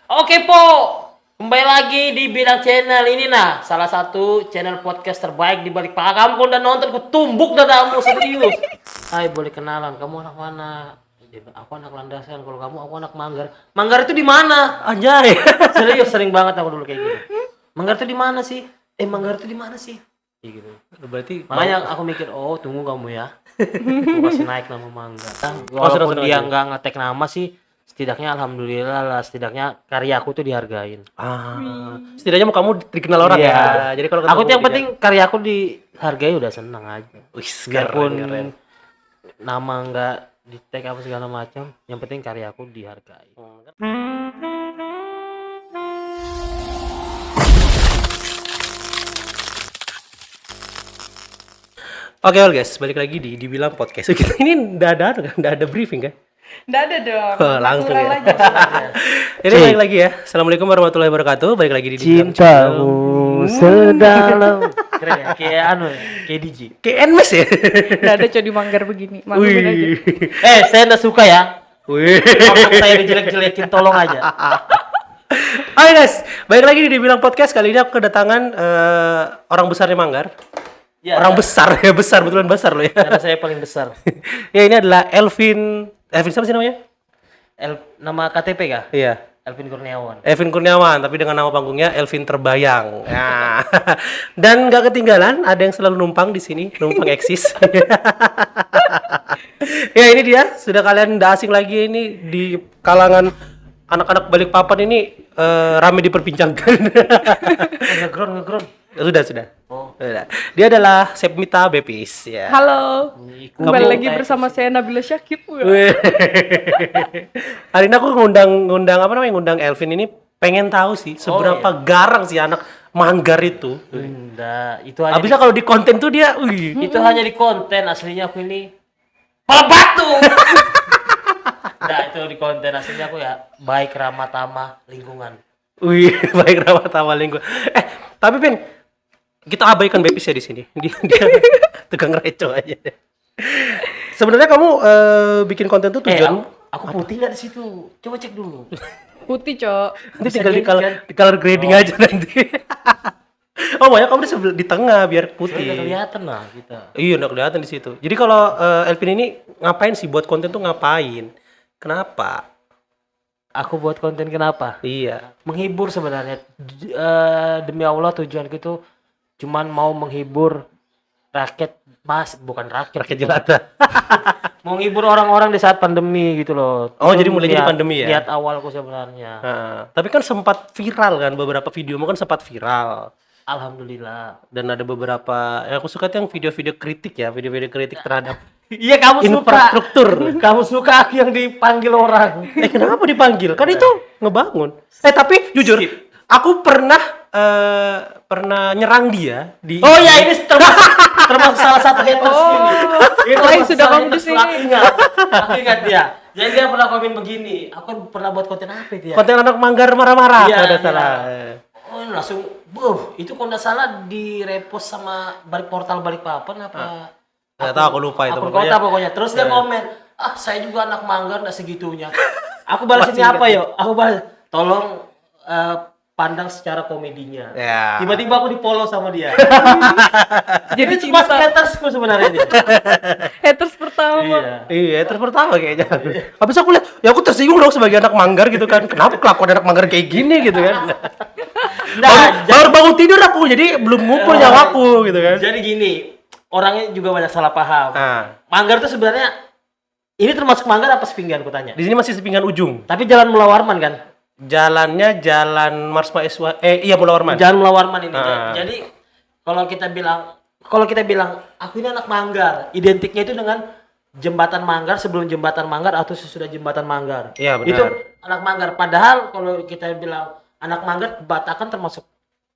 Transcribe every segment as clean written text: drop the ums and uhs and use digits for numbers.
Oke Po, kembali lagi di Bidang Channel ini salah satu channel podcast terbaik di balik paha. Kamu udah nonton, kutumbuk dadamu serius. Hai, boleh kenalan, kamu anak mana? Aku anak Landasan, kalau kamu aku anak Manggar. Manggar itu di mana? Anjay. Serius sering banget aku dulu kayak gitu. Manggar itu di mana sih? Manggar itu di mana sih? Kayak gitu. Berarti Makanya aku mikir, oh tunggu kamu ya. Aku kasih naik nama Manggar. Walaupun dia nggak ngetek nama sih, setidaknya alhamdulillah lah, setidaknya karyaku tuh dihargain. setidaknya mau kamu dikenal orang ya. Jadi kalau aku tuh yang penting karyaku dihargai udah seneng aja. Wih, Biarpun keren. nama nggak di tag apa segala macam, yang penting karyaku dihargai. Oke, guys, balik lagi di Dibilang Podcast. Kita ini enggak ada briefing kan? Nggak ada dong. Langsung Natural ya. aja. Ini balik lagi ya. Assalamualaikum warahmatullahi wabarakatuh. Balik lagi di Dibilang Cintamu sedalam. Keren ya, kayak kayak DJ. Kayak Enmes ya. Nggak ada codi manggar begini. Maklumin aja. Saya nggak suka ya. Wih. Kalau saya dijelek-jelekin, tolong aja. Hai guys, balik lagi di Dibilang Podcast. Kali ini aku kedatangan orang besarnya Manggar. Ya, Orang besar ya, besar betulan besar loh ya. karena saya paling besar. Ya, ini adalah Elvin siapa sih namanya? Nama KTP kah? Iya. Elvin Kurniawan. Elvin Kurniawan, tapi dengan nama panggungnya Elvin Terbayang. Nah. Dan nggak ketinggalan, ada yang selalu numpang di sini, numpang eksis. Ya, ini dia, sudah kalian nggak asing lagi ini di kalangan anak-anak Balikpapan ini ramai diperbincangkan. Ngeground. Sudah. Oh. Sudah. Dia adalah Sepmita Bepis ya. Halo. Kembali Kamu- lagi bersama saya Nabila Syakib. Wih. Hari ini aku ngundang Elvin ini pengen tahu sih seberapa garang sih anak Manggar itu. Enggak, itu hanya Abisnya kalau di konten tuh dia, itu hanya di konten, aslinya aku ini pala batu. Nah, itu di konten, aslinya aku ya baik, ramah tamah lingkungan. baik ramah tamah lingkungan. Tapi Pin, kita abaikan Bepis ya di sini. Dia tukang reco aja. Sebenarnya kamu bikin konten tuh tujuan Aku putih nggak di situ? Coba cek dulu. Putih, Cok. nanti bisa tinggal gini, di color grading aja nanti. Oh, banyak kamu di tengah biar Udah putih. kelihatan lah kita. Iya, udah kelihatan di situ. Jadi kalau Elvin ini ngapain sih buat konten tuh ngapain? Kenapa? Aku buat konten kenapa? Iya. Menghibur sebenarnya. Demi Allah tujuanku itu cuman mau menghibur bukan rakyat. Rakyat jelata. Mau menghibur orang-orang di saat pandemi gitu loh. Oh, Itu jadi mulainya di pandemi ya? Niat awalku sebenarnya. Tapi kan sempat viral kan, beberapa videomu kan sempat viral. Alhamdulillah. Dan ada beberapa, yang aku suka tuh yang video-video kritik ya, video-video kritik terhadap Iya, kamu infrastruktur. Kamu suka aku yang dipanggil orang. Kenapa dipanggil? Kan itu ngebangun. Tapi jujur, aku pernah nyerang dia di Oh ya, ini termasuk salah satu haters ini. Itu Oh, termasuk sudah salah kamu di haters. sini. Aku ingat dia. Jadi dia pernah komen begini. Aku kan pernah buat konten apa itu ya? konten anak Manggar marah-marah Iya, kalau tidak iya. salah. Oh, langsung, itu kalau nggak salah di repost sama portal Balikpapan apa? Nggak tahu, aku lupa itu. Akun kota pokoknya. Terus dia komen, saya juga anak Manggar nggak segitunya. Aku balas ini apa yo? Aku balas, tolong pandang secara komedinya. Ya. Tiba-tiba aku di-follow sama dia. Jadi Itu pas cinta. hatersku sebenarnya dia. Haters pertama. Iya, terus pertama kayaknya. Habis aku lihat, ya aku tersinggung dong sebagai anak Manggar gitu kan. Kenapa kelakuan anak Manggar kayak gini gitu kan? Baru bangun tidur aku, jadi belum ngumpul nyawaku gitu kan. Jadi gini, orangnya juga banyak salah paham. Manggar tuh sebenarnya ini termasuk Manggar apa Sepinggan aku tanya? Di sini masih sepinggan ujung. Tapi jalan Mula Warman kan? Jalannya jalan Mars Maiswa. Iya, Pulau Warman. Jalan Mula Warman ini. Ah. Jadi kalau kita bilang aku ini anak Manggar, identiknya itu dengan jembatan Manggar, sebelum jembatan Manggar atau sesudah jembatan Manggar. Iya, benar. Itu anak Manggar. Padahal kalau kita bilang anak Manggar, Batakan termasuk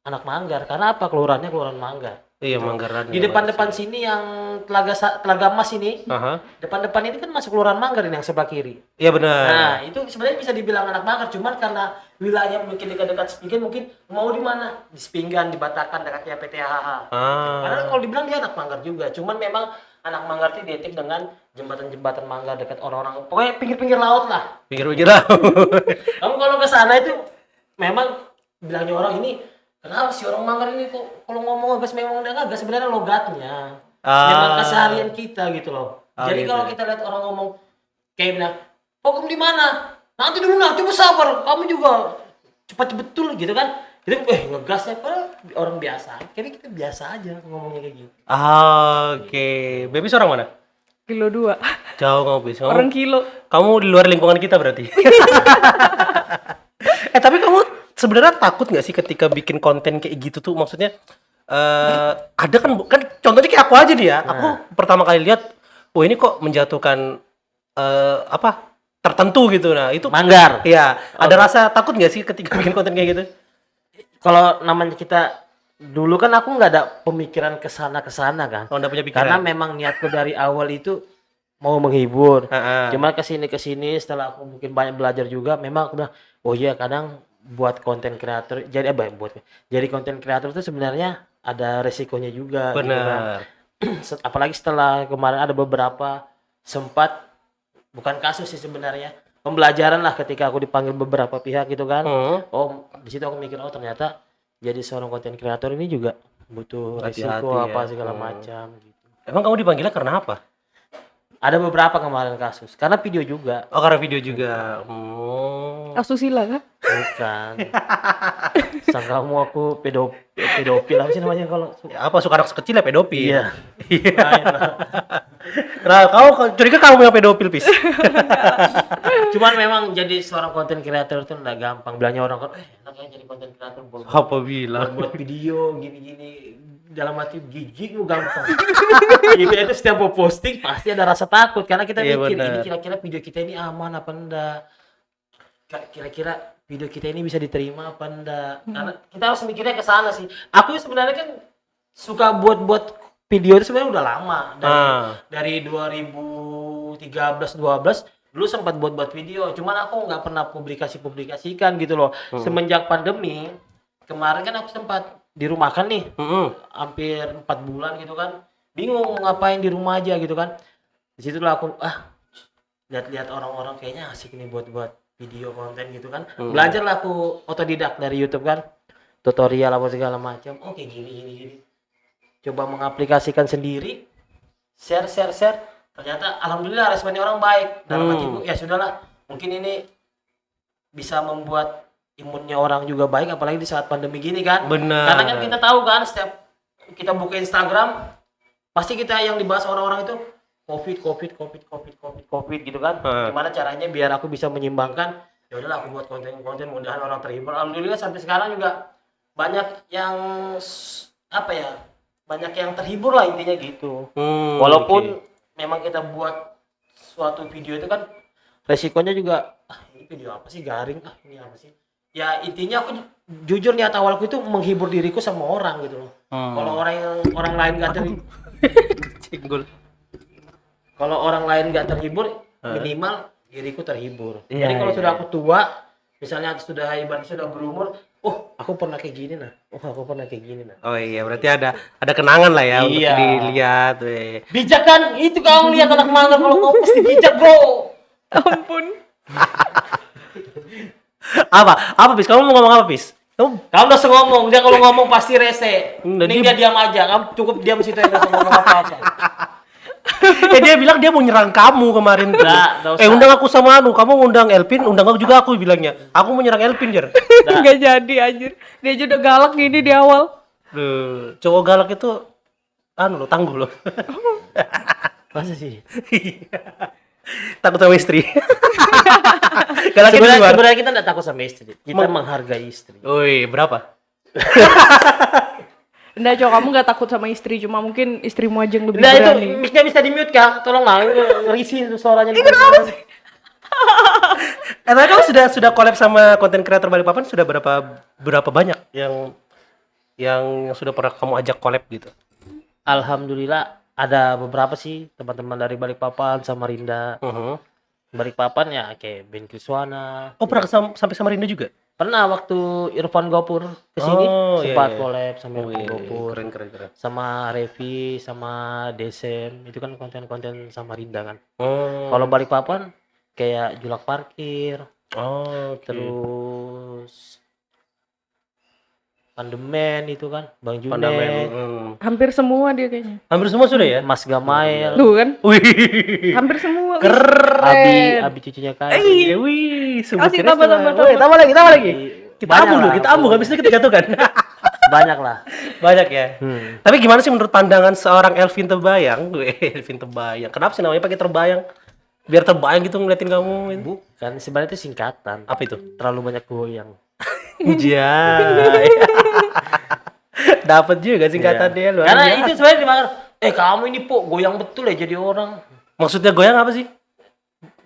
anak Manggar. Karena apa? Kelurahannya Kelurahan Manggar. Iya, Manggaran. Di depan-depan sini yang Telaga Emas ini, Aha. depan-depan ini kan masuk Kelurahan Manggar ini yang sebelah kiri. Iya, benar. Nah, itu sebenarnya bisa dibilang anak Manggar, cuman karena wilayahnya mungkin dekat-dekat Sepinggan, mungkin mau di mana? Di Sepinggan, di Batakan, dekatnya PTHH. Padahal kalau dibilang dia anak Manggar juga, cuman memang anak Manggar itu identik dengan jembatan-jembatan Manggar dekat orang-orang, pokoknya pinggir-pinggir laut lah. Pikir-pikir lah. Kamu kalau ke sana itu memang bilangnya orang ini kenapa sih orang Manggar ini kok kalau ngomong ngegas memang udah ngegas sebenarnya logatnya. Memang keseharian kita gitu loh. Oh, Jadi gitu. kalau kita lihat orang ngomong kayak bilang, "Oh, kamu di mana? Nanti dulu nah, coba sabar. Kamu juga cepat betul gitu kan." Itu ngegasnya padahal orang biasa. Kayaknya kita biasa aja ngomongnya kayak gitu. Oke. Bebis orang mana? Kilo 2. Jauh kamu, Bis. Orang kilo. Kamu di luar lingkungan kita berarti. Tapi kamu sebenarnya takut nggak sih ketika bikin konten kayak gitu tuh? Maksudnya ada kan contohnya kayak aku aja nih ya. Aku pertama kali lihat, oh ini kok menjatuhkan apa tertentu gitu. Nah itu Manggar. ya ada rasa takut nggak sih ketika bikin konten kayak gitu? Kalau namanya kita dulu kan aku nggak ada pemikiran kesana kan. Kalau nggak punya Karena pikiran. memang niatku dari awal itu mau menghibur. Heeh. Cuma kesini setelah aku mungkin banyak belajar juga, memang aku bilang, oh iya kadang buat konten kreator jadi konten kreator itu sebenarnya ada resikonya juga gitu kan. Benar. Apalagi setelah kemarin ada beberapa sempat bukan kasus sih sebenarnya pembelajaran lah ketika aku dipanggil beberapa pihak gitu kan. Oh di situ aku mikir oh ternyata jadi seorang konten kreator ini juga butuh Hati-hati resiko apa ya. segala macam gitu. Emang kamu dipanggilnya karena apa? Ada beberapa kemarin kasus karena video juga. Oh karena video juga. Asusila kah? Bukan. Sangka kamu aku pedofil apa sih namanya kalau Ya, apa suka anak kecil ya pedofil? iya. Main lah. Nah, kamu curiga kamu yang pedofil, Pis? Cuman memang jadi seorang konten kreator itu enggak gampang. Bilangnya orang kan, enaknya jadi konten kreator buat Apa bilang? buat video gini-gini dalam hati gigi lu gampang. Gitu itu setiap mau posting pasti ada rasa takut karena kita Iya, mikir benar. ini kira-kira video kita ini aman apa enggak. Kira-kira video kita ini bisa diterima apa enggak. Karena kita harus mikirnya ke sana sih. Aku sebenarnya kan suka buat video itu sebenarnya udah lama dari 2013-12 dulu sempat buat video. Cuman aku nggak pernah publikasikan gitu loh. Semenjak pandemi kemarin kan aku sempat dirumahkan nih hampir 4 bulan gitu kan, bingung ngapain di rumah aja gitu kan. Disitulah aku lihat-lihat orang-orang kayaknya asik nih buat video konten gitu kan. Belajarlah aku otodidak dari YouTube kan, tutorial apa segala macam. Oh kayak gini. Coba mengaplikasikan sendiri, share. Ternyata alhamdulillah responnya orang baik. Dalam hatiku ya sudahlah, mungkin ini bisa membuat imunnya orang juga baik apalagi di saat pandemi gini kan. Benar. Karena kan kita tahu kan setiap kita buka Instagram pasti kita yang dibahas orang-orang itu COVID gitu kan. Gimana caranya biar aku bisa menyimbangkan? Ya udahlah aku buat konten mudahan orang terhibur. Alhamdulillah sampai sekarang juga banyak yang banyak yang terhibur lah intinya gitu. Walaupun memang kita buat suatu video itu kan resikonya juga ini video apa sih garing ini apa sih? Ya intinya aku jujur niat awalku itu menghibur diriku sama orang gitu loh. Kalau orang lain nggak terhibur, Cinggul. kalau orang lain nggak terhibur, minimal diriku terhibur. Iya, Jadi kalau iya, sudah aku tua, misalnya sudah berumur, aku pernah kayak gini nah. Aku pernah kayak gini nah. Oh iya, berarti ada kenangan lah ya untuk Iya. dilihat. Weh. Bijak kan? Itu kamu lihat anak mangga kalau ngomong pasti bijak bro. Ampun. Apa Pis? Kamu mau ngomong apa Pis? Kamu Kamu udah ngomong, dia kalau ngomong pasti rese. Udah, Ini dia- dia diam aja, kamu cukup diam situ ya nggak usah ngomong apa-apa. dia bilang dia mau nyerang kamu kemarin tuh. Nggak usah. Undang aku sama kamu undang Elvin, undang aku juga aku bilangnya. Aku mau nyerang Elvin, Jer. Nggak jadi anjir. Dia aja udah galak gini di awal. Duh, cowok galak itu lo tangguh lo. Masa sih? Takut sama istri. Galaknya di luar. Sebenarnya kita nggak takut sama istri, kita menghargai istri. Woi, berapa? Nggak, Cok, kamu nggak takut sama istri, cuma mungkin istrimu aja yang lebih Nah itu berani. mic-nya bisa di mute kah? Tolong lah, ngerisi itu suaranya. Tapi kamu sudah collab sama konten kreator Balikpapan sudah berapa banyak yang sudah pernah kamu ajak collab gitu? Alhamdulillah ada beberapa sih teman-teman dari Balikpapan, Samarinda. Balikpapan ya kayak Ben Kriswana. Oh, pernah sampai Samarinda juga? Pernah waktu Irfan Gopur kesini Oh, sempat iya. collab sama Irfan Wih, Gopur, keren. sama Revi, sama Desem. Itu kan konten-konten Samarinda kan. Oh, Kalau Balikpapan kayak Julak Parkir, oke. terus Pandemen itu kan, Bang Junet, Pandamen. Hampir semua dia kayaknya. Hampir semua sudah ya? Mas Gamail, Tuh kan, Wih. hampir semua. Keren. Abi cucunya Kai. Wih, Kasih tambah. Tambah lagi. Kita Banyak ambu lah. loh, kita ambu habis itu kita jatuhkan. Banyak lah. Banyak ya. Hmm. Tapi gimana sih menurut pandangan seorang Elvin Terbayang? Elvin Terbayang. Kenapa sih namanya pakai terbayang? Biar terbayang gitu ngeliatin kamu. Bukan, sebenarnya itu singkatan. Apa itu? Terlalu banyak goyang. Jai. Dapat juga singkatannya luar Karena biasa. itu sebenarnya dimakan. Kamu ini po goyang betul ya jadi orang. Maksudnya goyang apa sih?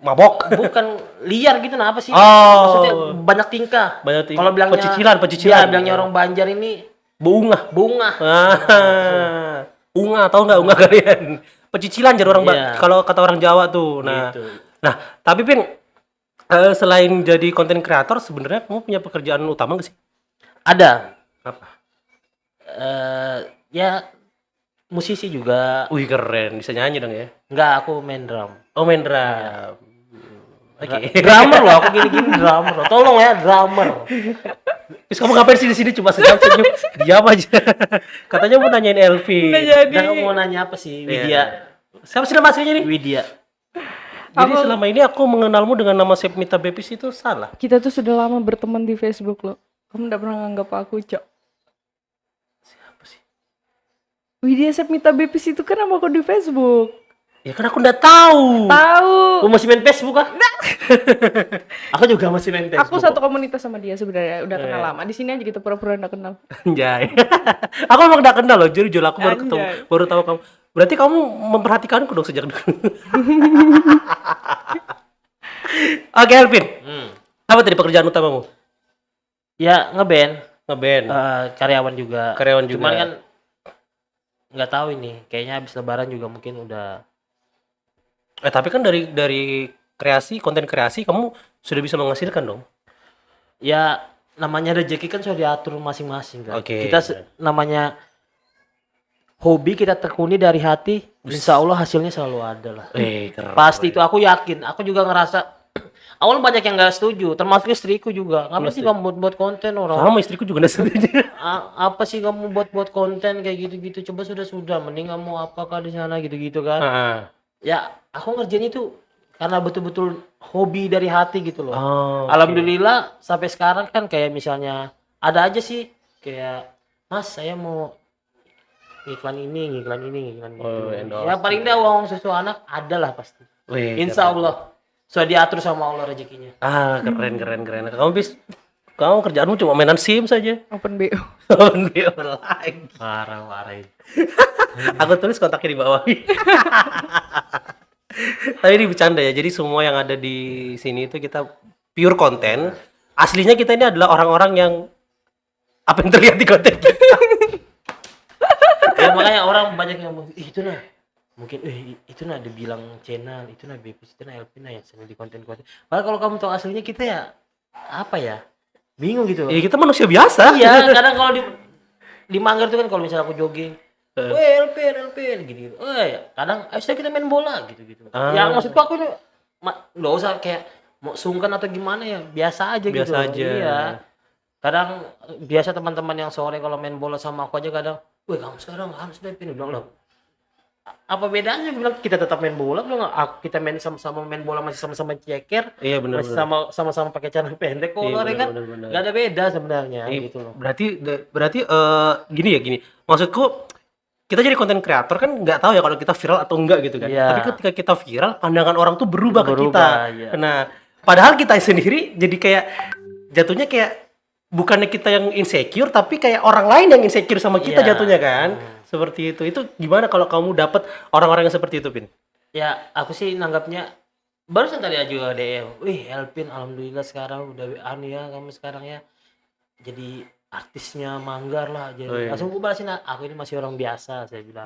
Mabok. Bukan liar gitu, nah apa sih? Oh. Maksudnya banyak tingkah. Banyak tingkah. Kalau bilangnya Pecicilan. Ya, bilangnya orang Banjar ini Bunga. bunga. Unga, tahu nggak unga kalian? Pecicilan jadi orang Iya. kalau kata orang Jawa tuh. Nah, Gitu. tapi Pin, selain jadi konten kreator sebenarnya kamu punya pekerjaan utama nggak sih? Ada. Apa? Ya musisi juga. Wih keren, bisa nyanyi dong ya? Enggak, aku main drum. Oh main drum. Oke. Drummer loh, aku gini-gini drummer loh. Tolong ya, drummer. Terus kamu ngapain sih di sini cuma senyum? Diam aja. Katanya mau nanyain Elvi. Nggak jadi. Dan kamu mau nanya apa sih, Widya? Iya. Siapa sih nama aslinya nih? Widya. Jadi selama ini aku mengenalmu dengan nama Sepmita Bepis itu salah. Kita tuh sudah lama berteman di Facebook loh. Kamu nggak pernah nganggap aku, Cok. Siapa sih? Widya Sepmita Bepis itu kan nama aku di Facebook. Ya kan aku nggak tahu. Tahu. Aku masih main Facebook kah? Aku juga masih main Facebook. Aku satu komunitas sama dia sebenarnya, udah kenal Iya. lama. Di sini aja kita pura-pura nggak kenal. Anjay. Aku emang nggak kenal loh, jujur aku baru ketemu, Anjay. baru tahu kamu. Berarti kamu memperhatikanku dong sejak dulu. Oke, Elvin. Apa tadi pekerjaan utamamu? Ya ngeband, Ngeband. karyawan juga. Karyawan juga. Cuman kan nggak tahu ini, kayaknya habis lebaran juga mungkin udah. Tapi kan dari kreasi, konten kreasi kamu sudah bisa menghasilkan dong. Ya namanya rezeki kan sudah diatur masing-masing kan. Oke. Kita namanya hobi kita tekuni dari hati, insya Allah hasilnya selalu ada lah. Keren. Pasti itu aku yakin. Aku juga ngerasa awal banyak yang nggak setuju, termasuk istriku juga. Apa sih kamu buat konten orang? Sama istriku juga nggak setuju. Apa sih kamu buat konten kayak gitu-gitu? Coba sudah, mending kamu apakah di sana gitu-gitu kan? Ya, aku ngerjain itu karena betul-betul hobi dari hati gitu loh. Oke. Alhamdulillah sampai sekarang kan kayak misalnya ada aja sih kayak Mas saya mau iklan ini. Oh, endorse. Ya paling dah uang susu anak ada lah pasti. Wih, Insya keren. Allah. Sudah diatur sama Allah rezekinya. Keren. Kamu kerjaanmu cuma mainan SIM saja. Open BO. Lagi. Parah itu. Aku tulis kontaknya di bawah. Tapi ini bercanda ya. Jadi semua yang ada di sini itu kita pure konten. Aslinya kita ini adalah orang-orang yang apa yang terlihat di konten kita. Ya makanya orang banyak yang ngomong itu nah mungkin itu nah dibilang channel itu nah Bepis itu nah Elvina yang sering di konten-konten. Padahal kalau kamu tahu aslinya kita ya apa ya bingung gitu loh. Ya kita manusia biasa. Iya kadang kalau di Manggar tuh kan kalau misalnya aku jogging Elpin gitu. Kadang ayo kita main bola gitu. Ya maksudku aku ini nggak usah kayak mau sungkan atau gimana ya biasa aja gitu. Biasa aja. Iya. Kadang biasa teman-teman yang sore kalau main bola sama aku aja kadang, "Weh, kamu sekarang harus Elpin." Bilang loh. Apa bedanya bilang kita tetap main bola bilang kita main sama-sama main bola masih sama-sama ceker. Iya benar. Masih sama-sama pakai celana pendek kok Iya, kan. benar. Gak ada beda sebenarnya gitu loh. Berarti gini. Maksudku kita jadi konten kreator kan nggak tahu ya kalau kita viral atau enggak gitu kan. Iya. Tapi ketika kita viral, pandangan orang tuh berubah ke kita. Berubah, iya. Nah, padahal kita sendiri jadi kayak jatuhnya kayak bukannya kita yang insecure, tapi kayak orang lain yang insecure sama kita Iya. jatuhnya kan. Seperti itu. Itu gimana kalau kamu dapat orang-orang yang seperti itu, Pin? Ya aku sih nanggapnya barusan tadi aja juga DM. Wih Elpin alhamdulillah sekarang udah ya kamu sekarang ya jadi artisnya Manggar lah jadi. Oh, iya. Langsung gue balasin aku ini masih orang biasa saya bilang.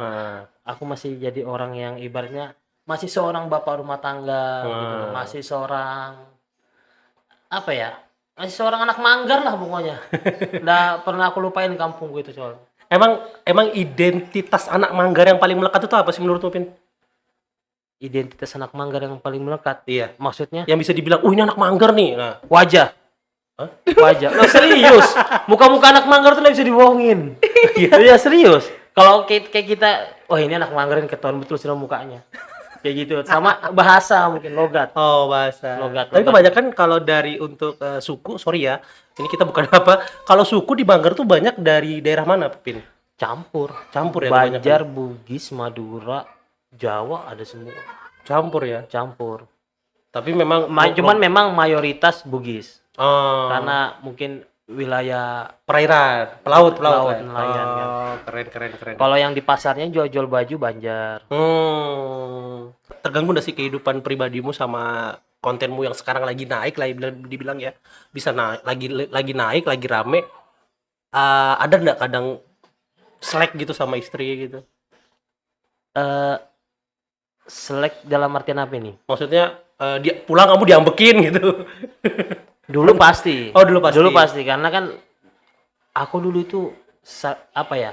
Aku masih jadi orang yang ibaratnya masih seorang bapak rumah tangga gitu. Masih seorang apa ya? Masih seorang anak Manggar lah pokoknya. Nggak pernah aku lupain kampung gue itu soalnya. Emang identitas anak Manggar yang paling melekat itu apa sih menurutmu, Pin? Identitas anak Manggar yang paling melekat. Iya. Maksudnya Yang bisa dibilang, ini anak Manggar nih. Nah, wajah. Wajah. Nah, serius. Muka-muka anak manggar tuh nggak bisa dibohongin. Iya serius. Kalau kayak kita, oh ini anak manggar ini ketahuan betul sih mukanya. Kayak gitu. Sama bahasa mungkin logat. Oh, bahasa. Logat. Tapi kebanyakan kalau dari untuk suku, sorry ya, ini kita bukan apa. Kalau suku di Manggar tuh banyak dari daerah mana, Pin? Campur Ya Banjar, kebanyakan. Bugis, Madura, Jawa ada semua. Campur ya. Campur. Tapi memang Cuman memang mayoritas Bugis. oh, Karena mungkin wilayah perairan, pelaut Pelaut, kan? nelayan, kan. Oh, keren. kalau yang di pasarnya jual-jual baju Banjar. Terganggu nggak sih kehidupan pribadimu sama kontenmu yang sekarang lagi naik, lagi dibilang ya, bisa naik, lagi naik, lagi rame. Ada nggak kadang slack gitu sama istri gitu? Eh selek dalam artian apa nih? Maksudnya dia pulang kamu diambekin gitu. Dulu pasti. Oh, dulu pasti. Dulu pasti karena kan aku dulu itu apa ya?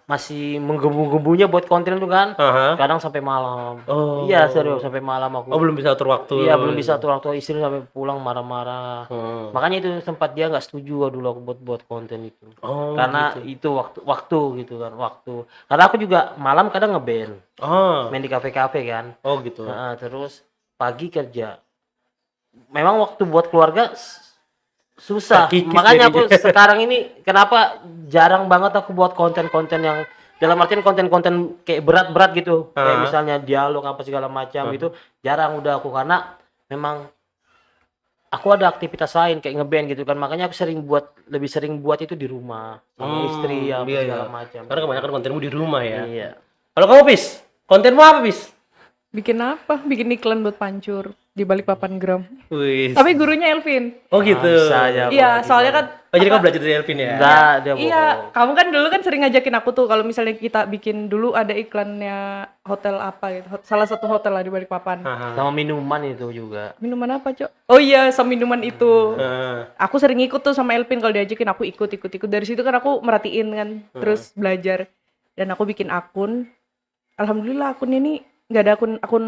Masih menggebu-gebunya buat konten itu kan. Aha. Kadang sampai malam. Oh. Iya, serius sampai malam aku. Oh, belum bisa atur waktu. Iya, belum bisa atur waktu, istri sampai pulang marah-marah. Makanya itu sempat dia nggak setuju dulu aku buat konten itu. Oh, Karena gitu. itu waktu gitu kan, waktu. Karena aku juga malam kadang ngeband, Oh. main di kafe-kafe kan. Oh, gitu. Nah, terus pagi kerja. Memang waktu buat keluarga susah. Terkikis Makanya aku jadinya. sekarang ini kenapa jarang banget aku buat konten-konten yang dalam artian konten-konten kayak berat-berat gitu. Kayak misalnya dialog apa segala macam itu jarang udah aku karena memang aku ada aktivitas lain kayak ngeband gitu kan. Makanya aku lebih sering buat itu di rumah sama istri apa iya, segala iya. macam. Karena kebanyakan kontenmu di rumah ya. Iya. Kalau kamu, Pis, kontenmu apa, Pis? Bikin apa? Bikin iklan buat pancur di Balikpapan Gram. Wih. Tapi gurunya Elvin. Oh, gitu. Bisa aja. Iya, soalnya kan Oh, jadi kamu belajar dari Elvin ya? Enggak, dia iya, bohong. kamu kan dulu kan sering ngajakin aku tuh kalau misalnya kita bikin dulu ada iklannya hotel apa gitu. Salah satu hotel lah di Balikpapan. Sama minuman itu juga. Minuman apa, Cok? Oh iya, sama minuman itu. Heeh. Aku sering ikut tuh sama Elvin kalau diajakin aku ikut. Dari situ kan aku merhatiin kan, terus belajar. Dan aku bikin akun. Alhamdulillah akun ini nggak ada akun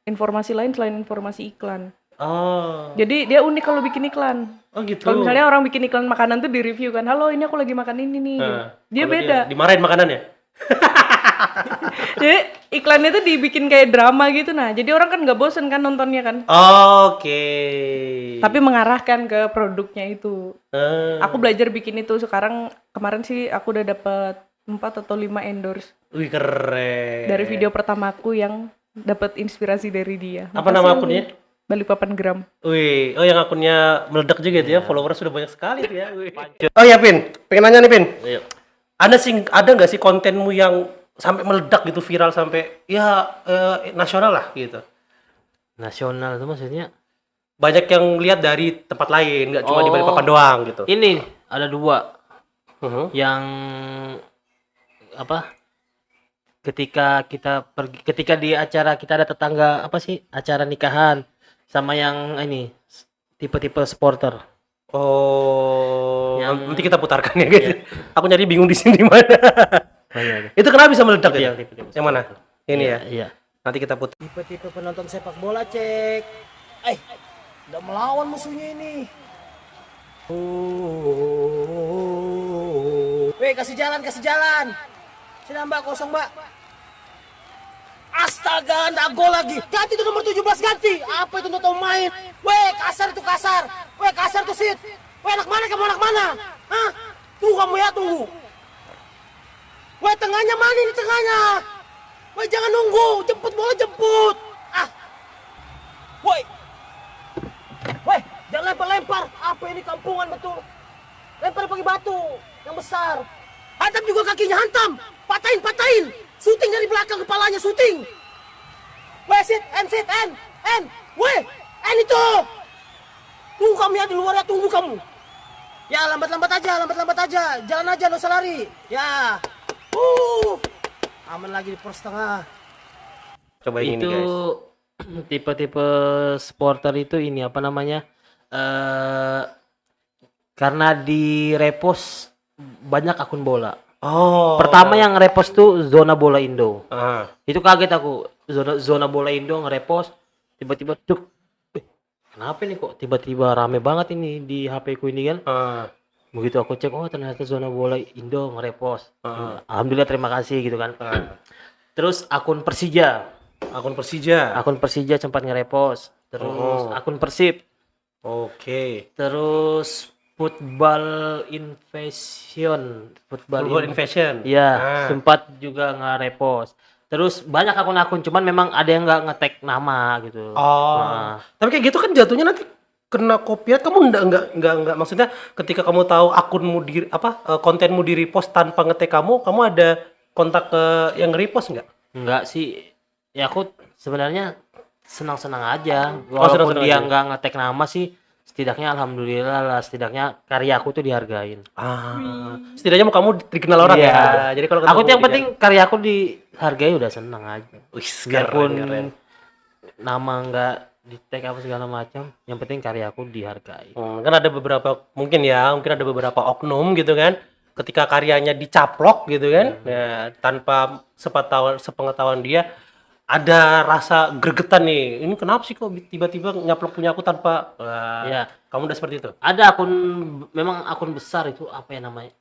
informasi lain selain informasi iklan. Oh. Jadi dia unik kalau bikin iklan. Oh, gitu. Kalau misalnya orang bikin iklan makanan tuh di review kan, halo ini aku lagi makan ini nih. Gitu. Dia Kalau beda. dimarahin makanannya? Jadi iklannya tuh dibikin kayak drama gitu nah. Jadi orang kan nggak bosen kan nontonnya kan. Oke. Tapi mengarahkan ke produknya itu. Eh, Aku belajar bikin itu sekarang. Kemarin sih aku udah dapet 4 atau 5 endorse wih, keren. dari video pertamaku yang dapat inspirasi dari dia. Apa Makasih, nama Elvin. akunnya? Balikpapan Gram. Wih, oh yang akunnya meledak juga itu ya, followers sudah banyak sekali tuh ya. Wih. Oh ya, Pin, pengen nanya nih, Pin. Iya. Ada nggak sih kontenmu yang sampai meledak gitu, viral sampai ya nasional lah gitu? Nasional itu maksudnya Banyak yang lihat dari tempat lain, nggak cuma di Oh. Balikpapan doang gitu. ini ada dua Mhm. yang apa ketika kita pergi ketika di acara kita ada tetangga apa sih acara nikahan sama yang ini tipe-tipe supporter. Oh, Yang- nanti kita putarkan ya guys. Aku nyari bingung di sini di mana. Banyak. Itu kenapa bisa meledak Itu itu? yang tipe-tipe Yang mana? Ini Iya, ya. Iya. Nanti kita putar. Tipe-tipe penonton sepak bola cek. Udah melawan musuhnya ini. Weh, kasih jalan, kasih jalan. Sini Mbak, kosong Mbak. Astaga, ndak gol lagi. Ganti tuh nomor 17 ganti. Apa itu nggak tahu main? Weh, kasar itu kasar. Weh, kasar tuh Sid. Weh, anak mana kamu anak mana? Hah? Tunggu kamu ya, tunggu. Weh, tengahnya mana ini tengahnya? Weh, jangan nunggu. Jemput bola, jemput. Ah. Woi. Weh, jangan lempar-lempar. Apa ini kampungan betul? Lempar pakai batu yang besar. Hantam juga kakinya, hantam. Patahin. Syuting dari belakang kepalanya, syuting. Weh, sit, en. Weh, en itu. Tunggu kamu ya di luar ya, tunggu kamu. Ya, lambat-lambat aja. Jalan aja, no usah lari. Ya. Aman lagi di persetengah. Coba ini Itu guys. tipe-tipe supporter itu ini apa namanya? Karena di repost banyak akun bola. Oh. Pertama yang repost tuh Zona Bola Indo. Ah. Itu kaget aku. Zona Bola Indo nge-repost tiba-tiba duk. kenapa nih kok tiba-tiba rame banget ini di HP ku ini kan. Ah, Begitu aku cek, oh ternyata zona bola Indo nge-repost. Alhamdulillah, terima kasih gitu kan. Terus akun Persija akun Persija. sempat nge-repost. Terus akun Persib, Oke. terus Football Football Invasion. Iya, Ah. sempat juga nge-repost. Terus banyak akun-akun, cuman memang ada yang nggak nge-tag nama gitu. Oh. Nah. Tapi kayak gitu kan jatuhnya nanti kena copyright. Kamu enggak maksudnya ketika kamu tahu akunmu kontenmu di repost tanpa nge-tag kamu ada kontak ke yang repost enggak? Enggak sih, ya aku sebenarnya senang-senang aja. Oh, Walaupun senang-senang dia aja. nggak nge-tag nama sih, setidaknya alhamdulillah lah, setidaknya karya aku tuh dihargain. Setidaknya mau kamu dikenal orang Iya. ya. Jadi kalau Aku tuh yang ketemu penting karya aku dihargai udah senang aja. Wis, Biarpun keren. nama nggak di tag apa segala macam, yang penting karya aku dihargai. Kan ada mungkin ada beberapa oknum gitu kan. Ketika karyanya dicaplok gitu kan, ya, tanpa sepengetahuan dia ada rasa gregetan nih. Ini kenapa sih kok tiba-tiba nyaplok punya aku tanpa Iya. kamu udah seperti itu? Ada memang akun besar itu, apa ya namanya?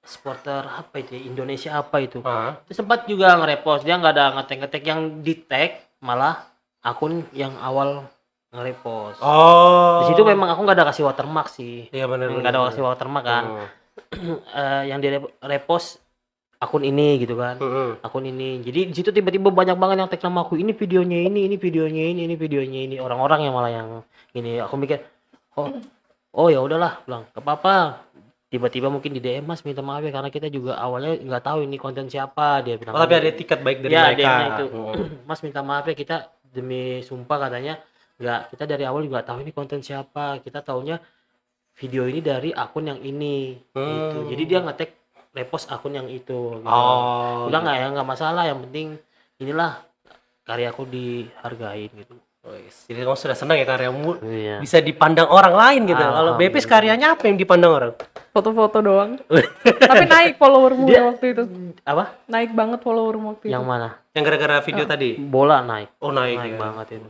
Supporter apa itu ya? Indonesia apa itu? Itu sempat juga nge-repost, dia nggak ada ngetek-ngetek, yang di tag malah akun yang awal nge-repost. Oh. Di situ memang aku nggak ada kasih watermark sih. Iya benar. Nggak ada kasih watermark kan. Yang di repost akun ini gitu kan. Akun ini. Jadi di situ tiba-tiba banyak banget yang tag nama aku. Ini videonya ini videonya ini videonya ini. Orang-orang yang malah yang ini. Aku mikir, oh ya udahlah, bilang, "Gak apa-apa." Tiba-tiba mungkin di DM, "Mas minta maaf ya karena kita juga awalnya nggak tahu ini konten siapa," dia bilang. Oh, tapi ada etiket baik dari Ya, mereka. DM-nya itu. "Mas minta maaf ya, kita demi sumpah," katanya, kita dari awal juga tahu ini konten siapa. Kita taunya video ini dari akun yang ini gitu. Jadi dia nge-tag repost akun yang itu gitu. Udah nggak masalah, yang penting inilah karyaku dihargain gitu. Jadi kamu sudah senang ya karyamu Iya. bisa dipandang orang lain gitu. Kalau Bepis karyanya apa yang dipandang orang? Foto-foto doang. Tapi naik followermu ya waktu itu. Apa? Naik banget followermu waktu itu. Yang mana? Yang gara-gara video tadi? Bola naik. Oh naik ya. Banget itu.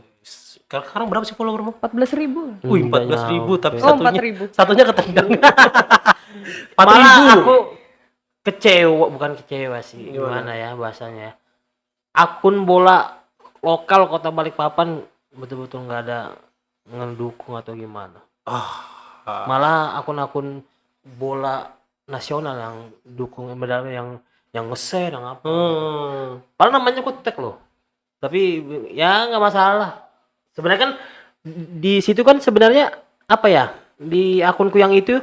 Sekarang berapa sih followermu? 14.000. Wih, 14.000 tapi Oh, satunya 4.000. satunya ketendang. 4.000. Malah aku bukan kecewa sih. Gimana ya bahasanya ya. Akun bola lokal Kota Balikpapan betul-betul nggak ada ngedukung atau gimana. Malah akun-akun bola nasional yang dukung yang nge-share yang apa. Padahal namanya aku tag loh. Tapi ya nggak masalah. Sebenarnya kan di situ kan sebenarnya apa ya? Di akunku yang itu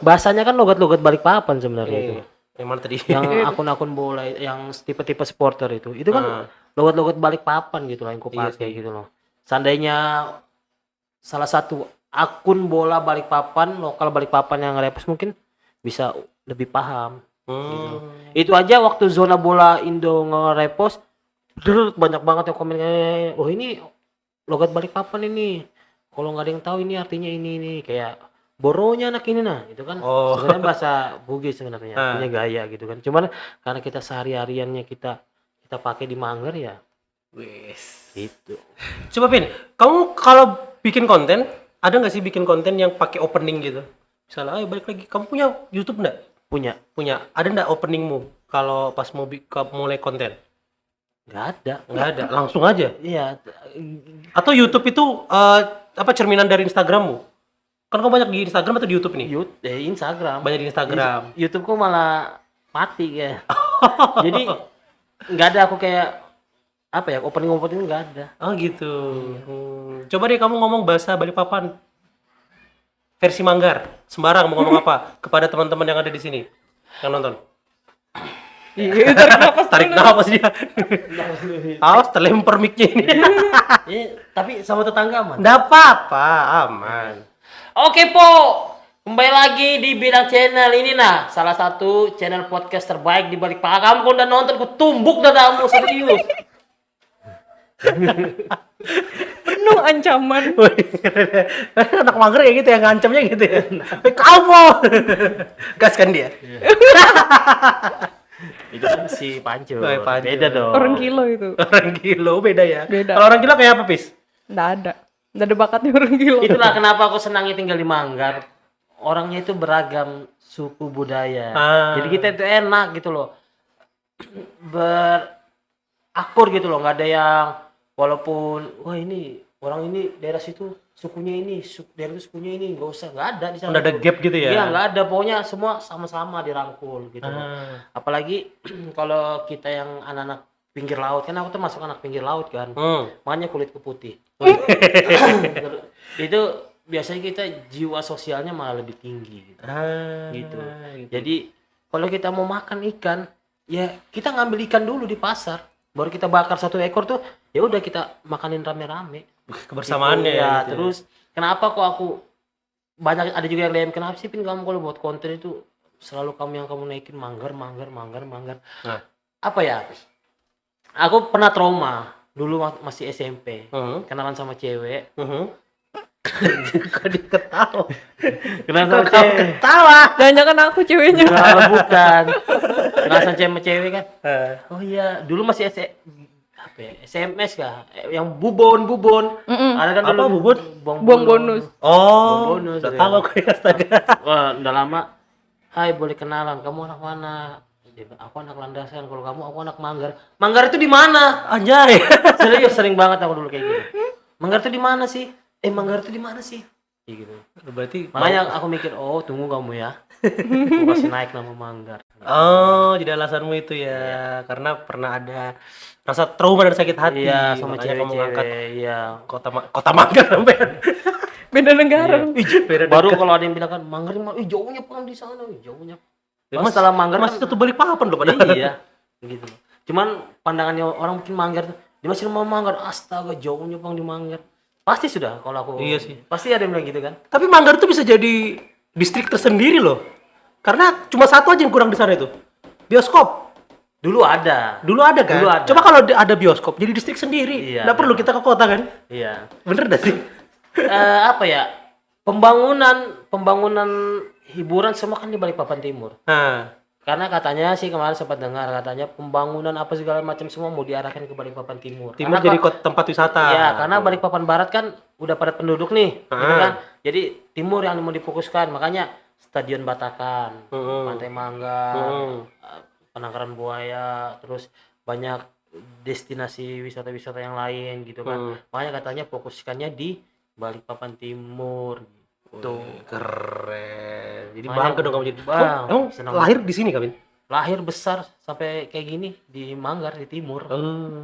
bahasanya kan logat-logat Balikpapan sebenarnya itu. Yang mana tadi? Yang akun-akun bola yang tipe-tipe supporter itu kan logat-logat Balikpapan gitu lah yang ku pakai gitu loh. Seandainya salah satu akun bola Balikpapan, lokal Balikpapan yang nge-repost mungkin bisa lebih paham gitu. Itu aja waktu zona bola Indo nge-repost banyak banget yang komen, "Oh ini logat Balikpapan ini. Kalau nggak ada yang tahu ini artinya ini kayak boronya anak ini nah." Itu kan sebenarnya bahasa Bugis sebenarnya, punya gaya gitu kan. Cuman karena kita sehari-hariannya kita pakai di Manggar ya. Wes. Gitu. Coba Pin, kamu kalau bikin konten, ada nggak sih bikin konten yang pakai opening gitu? Misalnya, ayo balik lagi, kamu punya YouTube nggak? Punya. Ada nggak openingmu kalau pas mau mulai konten? Nggak ada. Langsung aja. Iya. Atau YouTube itu cerminan dari Instagrammu? Kan kamu banyak di Instagram atau di YouTube nih? Instagram. Banyak di Instagram. YouTube kok malah mati ya. Jadi nggak ada aku kayak apa ya, opening nggak ada. Oh gitu. Coba deh kamu ngomong bahasa Balikpapan versi Manggar. Sembarang mau ngomong apa kepada teman-teman yang ada di sini yang nonton. Iya, Tarik napas dia. Awas terlempar mic-nya ini. Tapi sama tetangga aman. Nggak apa-apa, aman. Oke Po, kembali lagi di Bidang Channel ini nah, salah satu channel podcast terbaik di Balikpapan. Kamu udah nonton, ku tumbuk dadamu serius. penuh ancaman. Anak Manggar ya gitu ya, ngancamnya gitu ya. Kamu gas kan dia. Itu kan si Pancu. Oh, Pancu. Beda dong. Orang kilo itu. Orang kilo beda ya. Beda. Kalau orang kilo kayak apa, Pis? Nggak ada. Nggak ada bakatnya orang gila. Itulah kenapa aku senangnya tinggal di Manggar. Orangnya itu beragam suku budaya. Jadi kita itu enak gitu loh. Berakur gitu loh, nggak ada yang walaupun wah ini orang ini daerah situ sukunya ini, daerah itu sukunya ini, nggak usah, nggak ada di sana. Nggak ada gap gitu ya? Iya, nggak ada, pokoknya semua sama-sama dirangkul gitu loh. Apalagi kalau kita yang anak-anak pinggir laut, kan aku tuh masuk anak pinggir laut kan, makanya kulitku putih. Itu biasanya kita jiwa sosialnya malah lebih tinggi gitu. Gitu. Jadi kalau kita mau makan ikan, ya kita ngambil ikan dulu di pasar, baru kita bakar 1 ekor tuh, ya udah kita makanin rame-rame. Kebersamaannya gitu, ya. gitu. Terus kenapa kok aku banyak ada juga yang DM, kenapa sih Pin kamu kalau buat konten itu selalu kamu yang kamu naikin Manggar. Nah. Apa ya? Aku pernah trauma dulu masih SMP, kenalan sama cewek. Kok diketawa? Kenalan sama cewek. Ketawa. Jangan-jangan aku ceweknya. Nah, bukan. Kenalan sama cewek kan. Oh iya, dulu masih apa ya? SMS kah? Yang bubon. Ada kan Apa dulu bubon? Buang bonus. Oh, bonus, udah gitu tahu ya. aku ya astaga. Wah, udah lama. Hai, boleh kenalan. Kamu anak mana? Dia bilang, aku anak Landasan. Kalau kamu, aku anak Manggar. Manggar itu di mana? Anjay. Serius, sering banget aku dulu kayak gitu. Manggar itu di mana sih? Manggar itu di mana sih? Kayak gitu. Berarti Makanya aku mikir, oh tunggu kamu ya. Aku kasih naik nama Manggar. oh, jadi alasanmu itu ya, karena pernah ada rasa trauma dan sakit hati. Iya, sama makanya kamu ngangkat cewek-cewek. Iya. kota Manggar sampai. Beda negara. Beda Baru kalau ada yang bilang kan Manggar, jauhnya Pang di sana, jauhnya. Mas, Setelah Manggar masih kan, satu Balikpapan loh padahal. iya, gitu. Cuman pandangannya orang mungkin Manggar tuh, dia masih rumah Manggar, astaga jauhnya Pang di Manggar. Pasti sudah kalau aku. Iya sih. Pasti ada yang bilang gitu kan. Tapi Manggar tuh bisa jadi distrik tersendiri loh. Karena cuma satu aja yang kurang di sana itu. Bioskop. Dulu ada. Dulu ada kan? Dulu ada. Coba kalau ada bioskop jadi distrik sendiri. Iya, Nggak perlu kita ke kota kan? Iya. Bener dah sih. Apa ya? Pembangunan hiburan semua kan di Balikpapan Timur. Nah, Karena katanya sih kemarin sempat dengar katanya pembangunan apa segala macam semua mau diarahkan ke Balikpapan Timur. timur Karena jadi tempat wisata. Iya, karena Balikpapan Barat kan udah padat penduduk nih, gitu kan. Jadi timur yang mau difokuskan, makanya Stadion Batakan, Pantai Manggar, Penangkaran Buaya, terus banyak destinasi wisata-wisata yang lain gitu kan. Makanya katanya fokuskannya di Balikpapan Timur gitu. Keren. Jadi Makanya bangga dong kamu jadi. bang, Emang senang lahir di sini Kavin? Lahir besar sampai kayak gini di Manggar di timur.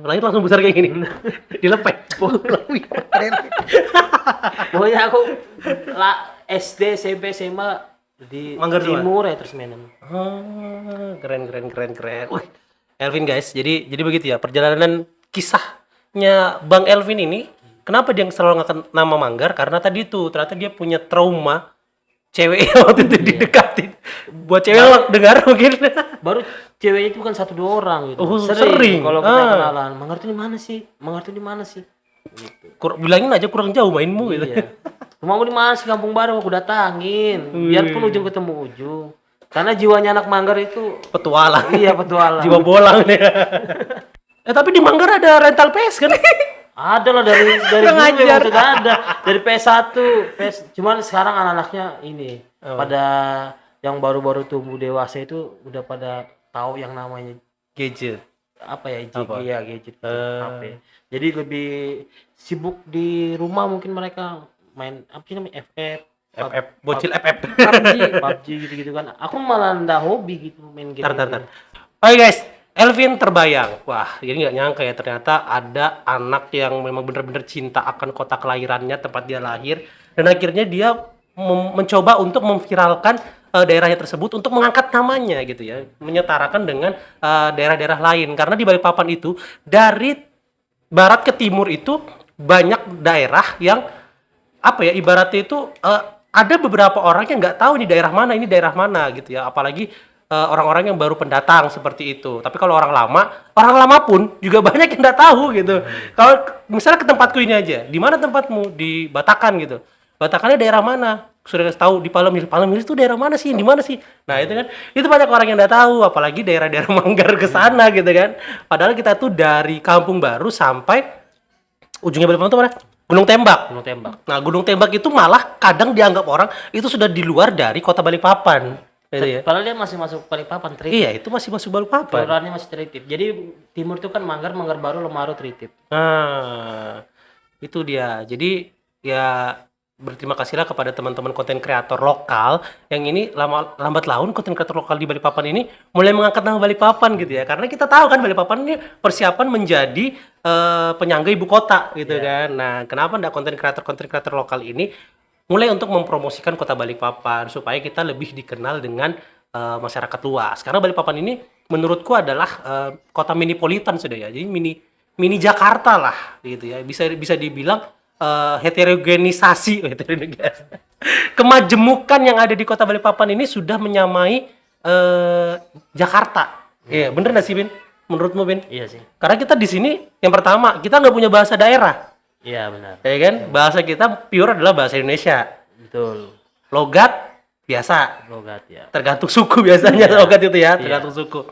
Lahir langsung besar kayak gini. Dilepek. Pokoknya aku SD, SMP, SMA di Manggar semua? timur ya terus mainan. Keren. Wih, Elvin guys, jadi begitu ya perjalanan kisahnya Bang Elvin ini. Kenapa dia selalu ngangkat nama Manggar? Karena tadi tuh ternyata dia punya trauma cewek yang waktu itu didekatin. Buat cewek yang dengar mungkin. Baru ceweknya itu bukan 1-2 orang gitu. Sering. Kalau kita kenalan, Manggar itu di mana sih? Manggar itu di mana sih? Gitu. Bilangin aja kurang jauh mainmu gitu. Iya. Rumahmu di mana sih? Kampung Baru aku datangin. Biarpun ujung ketemu ujung. Karena jiwanya anak Manggar itu Petualang. iya petualang. Jiwa bolang nih. Tapi di Manggar ada rental PS kan? Ada lah dari Kurang dulu ajar. memang sudah ada dari PS1, cuman sekarang anak-anaknya ini pada yang baru-baru tumbuh dewasa itu udah pada tahu yang namanya Gadget. apa ya Apa? iya gadget HP. Jadi lebih sibuk di rumah mungkin mereka main apa sih namanya FF, bocil FF. PUBG gitu-gitu kan. Aku malah ndak hobi gitu main game. Tar. Oke guys, Elvin terbayang. Wah, jadi nggak nyangka ya ternyata ada anak yang memang benar-benar cinta akan kota kelahirannya, tempat dia lahir, dan akhirnya dia mencoba untuk memviralkan daerahnya tersebut untuk mengangkat namanya gitu ya, menyetarakan dengan daerah-daerah lain. Karena di Balikpapan itu dari barat ke timur itu banyak daerah yang apa ya ibaratnya itu ada beberapa orang yang nggak tahu ini daerah mana gitu ya, apalagi orang-orang yang baru pendatang seperti itu. Tapi kalau orang lama pun juga banyak yang nggak tahu gitu. Kalau misalnya ke tempatku ini aja, di mana tempatmu? Di Batakan gitu. Batakannya daerah mana? Sudah kasih tahu di Palem itu daerah mana sih? Di mana sih? Nah itu kan, itu banyak orang yang nggak tahu, apalagi daerah-daerah Manggar ke sana gitu kan. Padahal kita tuh dari Kampung Baru sampai ujungnya Balikpapan tuh mana? Gunung Tembak. Gunung Tembak. Nah, Gunung Tembak itu malah kadang dianggap orang itu sudah di luar dari kota Balikpapan. Gitu ya. Padahal dia masih masuk Balikpapan, Tritip. Iya, itu masih masuk Balikpapan. Kelurahannya masih Tritip. Jadi timur itu kan Manggar, Manggar Baru, Lemaru, Tritip. Nah, itu dia. Jadi ya berterima kasihlah kepada teman-teman konten kreator lokal yang ini lambat laun konten kreator lokal di Balikpapan ini mulai mengangkat nama Balikpapan gitu ya. Karena kita tahu kan Balikpapan ini persiapan menjadi penyangga ibu kota gitu kan. Nah, kenapa enggak konten kreator lokal ini mulai untuk mempromosikan kota Balikpapan supaya kita lebih dikenal dengan masyarakat luas. Karena Balikpapan ini menurutku adalah kota minipolitan sudah ya. Jadi mini Jakarta lah gitu ya. Bisa dibilang heterogenisasi kemajemukan yang ada di kota Balikpapan ini sudah menyamai Jakarta. Iya, bener nggak sih, Bin? Menurutmu, Bin? Iya sih. Karena kita di sini yang pertama kita nggak punya bahasa daerah, Iya benar. ya kan? Bahasa kita pure adalah bahasa Indonesia. Betul. Logat biasa, Logat ya. tergantung suku biasanya logat itu ya, tergantung suku.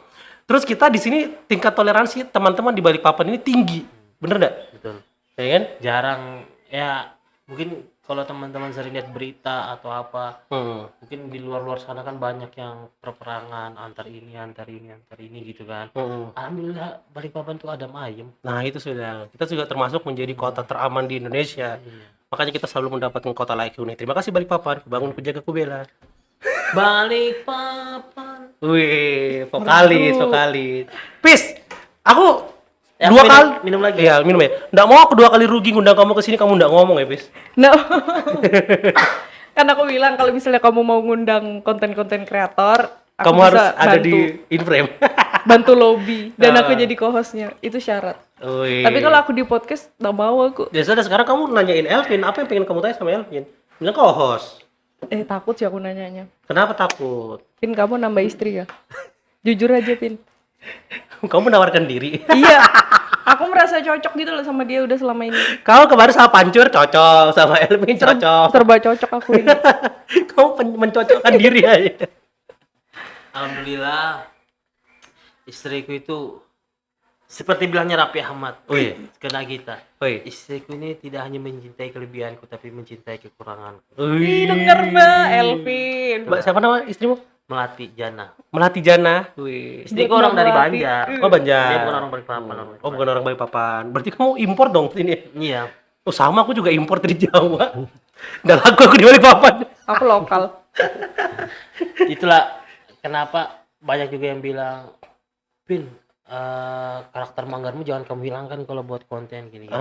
Terus kita di sini tingkat toleransi teman-teman di Balikpapan ini tinggi, bener nggak? Betul. Ya kan? Jarang ya, mungkin kalau teman-teman sering lihat berita atau apa, mungkin di luar sana kan banyak yang perperangan antar ini gitu kan. Alhamdulillah Balikpapan tuh adem ayem. Nah itu sudah, kita juga termasuk menjadi kota teraman di Indonesia. Makanya kita selalu mendapatkan kota layak huni. Terima kasih Balikpapan, kubangun kujaga kubela. Balikpapan. Wih, vokalis. Pis, aku Ya, dua minum- kali minum lagi. Iya, minum ya. Nggak mau aku 2 kali rugi ngundang kamu ke sini, kamu nggak ngomong ya, Pis. No. Kan aku bilang kalau misalnya kamu mau ngundang konten-konten kreator, aku Kamu bisa harus ada bantu, di in frame. bantu lobby dan aku Ah. jadi co-hostnya. Itu syarat. Wih. Tapi kalau aku di podcast nggak mau aku. ya sudah, sekarang kamu nanyain Elvin, apa yang pengen kamu tanya sama Elvin? Bilang co-host. Takut sih aku nanyanya. Kenapa takut? Pin, kamu nambah istri ya? Jujur aja, Pin. Kamu menawarkan diri. Iya. Aku merasa cocok gitu loh sama dia udah selama ini. Kamu kemarin sama Pancur cocok, sama Elvin cocok. Serba cocok aku ini. Kamu mencocokkan diri aja. Alhamdulillah istriku itu seperti bilangnya Raffi Ahmad. Wih. Kena kita. Wih. Istriku ini tidak hanya mencintai kelebihanku tapi mencintai kekuranganku. Ih, denger Mbak Elvin. Mbak, siapa nama istrimu? Melati Jana. Melati Jana. Wih. Istriku orang dari Melati. Banjar. Oh, Banjar. Dia bukan orang Balikpapan. Oh, bukan orang Balikpapan. Berarti kamu impor dong sini. Iya. Oh, sama, aku juga impor dari Jawa. Nggak laku aku di Balikpapan. Aku lokal. Itulah kenapa banyak juga yang bilang, Pin, karakter Manggarmu jangan kamu hilangkan kalau buat konten gini.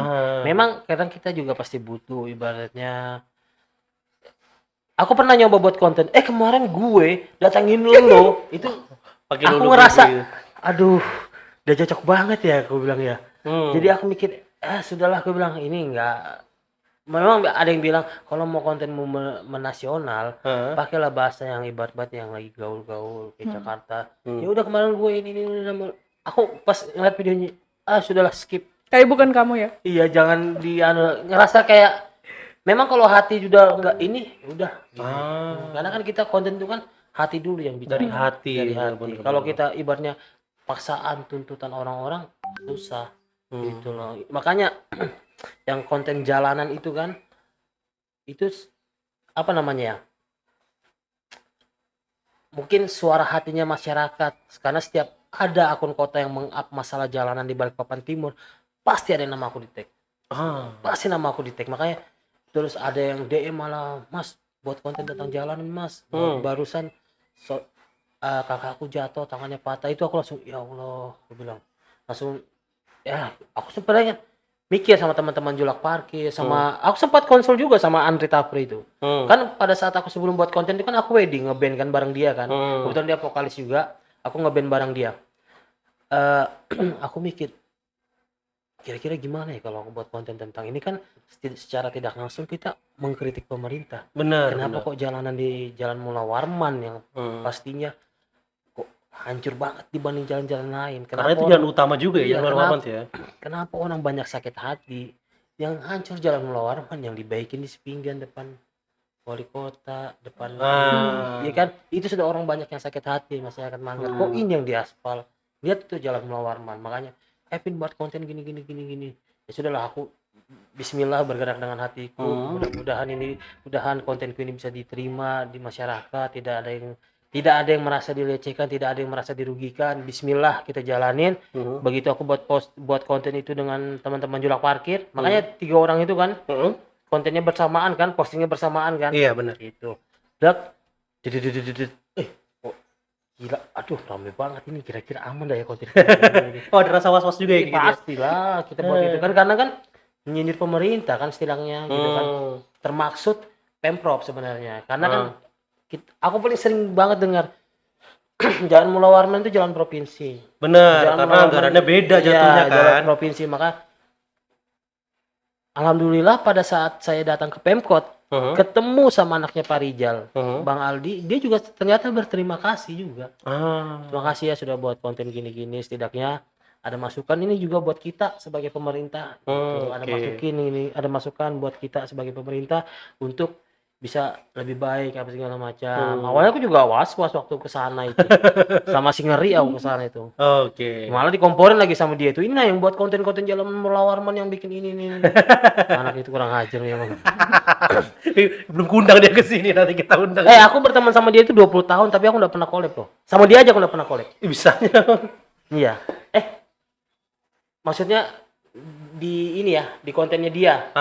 Memang kadang kita juga pasti butuh, ibaratnya aku pernah nyoba buat konten, kemarin gue datangin lo itu Pakai aku lulu ngerasa gitu. aduh udah cocok banget ya, aku bilang ya. Jadi aku mikir sudahlah, aku bilang ini enggak, memang ada yang bilang kalau mau kontenmu menasional pakailah bahasa yang ibarat yang lagi gaul-gaul kayak Jakarta. Ya udah, kemarin gue ini nama aku pas ngeliat videonya sudahlah, skip. Kayak bukan kamu ya? Iya, jangan ngerasa kayak memang kalau hati sudah enggak ini udah gitu. Karena kan kita konten itu kan hati dulu yang bicara. Dari hati. Dari Bener, hati. bener, Kalau bener. kita ibaratnya paksaan tuntutan orang-orang susah gitu loh. Makanya yang konten jalanan itu kan itu apa namanya ya? Mungkin suara hatinya masyarakat, karena setiap ada akun kota yang meng-up masalah jalanan di Balikpapan Timur pasti ada nama aku di tag. Pasti nama aku di tag. Makanya terus ada yang DM malah, Mas buat konten tentang jalanan Mas. Barusan kakakku jatuh, tangannya patah. Itu aku langsung ya Allah, aku bilang langsung ya, aku sebenarnya mikir sama teman-teman Julak Parkir, sama aku sempat konsul juga sama Andri Tapri itu. Kan pada saat aku sebelum buat konten itu kan aku wedding ngeband kan bareng dia kan. Kebetulan dia vokalis juga, aku ngeband bareng dia. Aku mikir kira-kira gimana ya kalau aku buat konten tentang ini, kan secara tidak langsung kita mengkritik pemerintah. Bener. Kenapa kok jalanan di Jalan Mula Warman yang pastinya kok hancur banget dibanding jalan-jalan lain? Karena itu jalan utama juga ya, Iya, Jalan Warman ya. Kenapa orang banyak sakit hati? Yang hancur Jalan Mula Warman yang dibaikin di Sepinggan depan wali kota, depan ya kan, itu sudah orang banyak yang sakit hati masyarakat Manggar. Kok ini yang diaspal? Lihat tuh Jalan Mula Warman. Makanya Pin buat konten gini. Ya sudahlah, aku Bismillah bergerak dengan hatiku. Mudah-mudahan kontenku ini bisa diterima di masyarakat, tidak ada yang merasa dilecehkan, tidak ada yang merasa dirugikan. Bismillah kita jalanin. Begitu aku buat konten itu dengan teman-teman Julak Parkir, makanya 3 orang itu kan kontennya bersamaan kan, postingnya bersamaan kan. Iya benar. Gitu. Dak. Oh, gila, aduh rame banget ini, kira-kira aman dah ya konten ini. Oh, ada rasa was-was juga ya gitu. Pastilah kita buat itu kan, karena kan menyindir pemerintah kan setidaknya gitu kan. Termaksud Pemprov sebenarnya. Karena kan aku paling sering banget dengar Jalan Mula Warman itu jalan provinsi. Benar, karena anggarannya beda jatuhnya kan. Jalan provinsi, maka alhamdulillah pada saat saya datang ke Pemkot, ketemu sama anaknya Pak Rijal, Bang Aldi, dia juga ternyata berterima kasih juga. Terima kasih ya sudah buat konten gini-gini, setidaknya ada masukan ini juga buat kita sebagai pemerintah. Ada masukan buat kita sebagai pemerintah untuk bisa lebih baik apa segala macam. Awalnya aku juga was-was waktu ke sana itu. Sama si ngeri aku ke sana itu. Malah dikomporin lagi sama dia itu. Ini yang buat konten-konten Jalan Mula Warman yang bikin ini. Anak itu kurang ajar memang. Belum undang dia ke sini, nanti kita undang. Aku berteman sama dia itu 20 tahun tapi aku enggak pernah collab loh. Sama dia aja aku enggak pernah collab. Bisanya. Iya. Maksudnya di ini ya, di kontennya dia.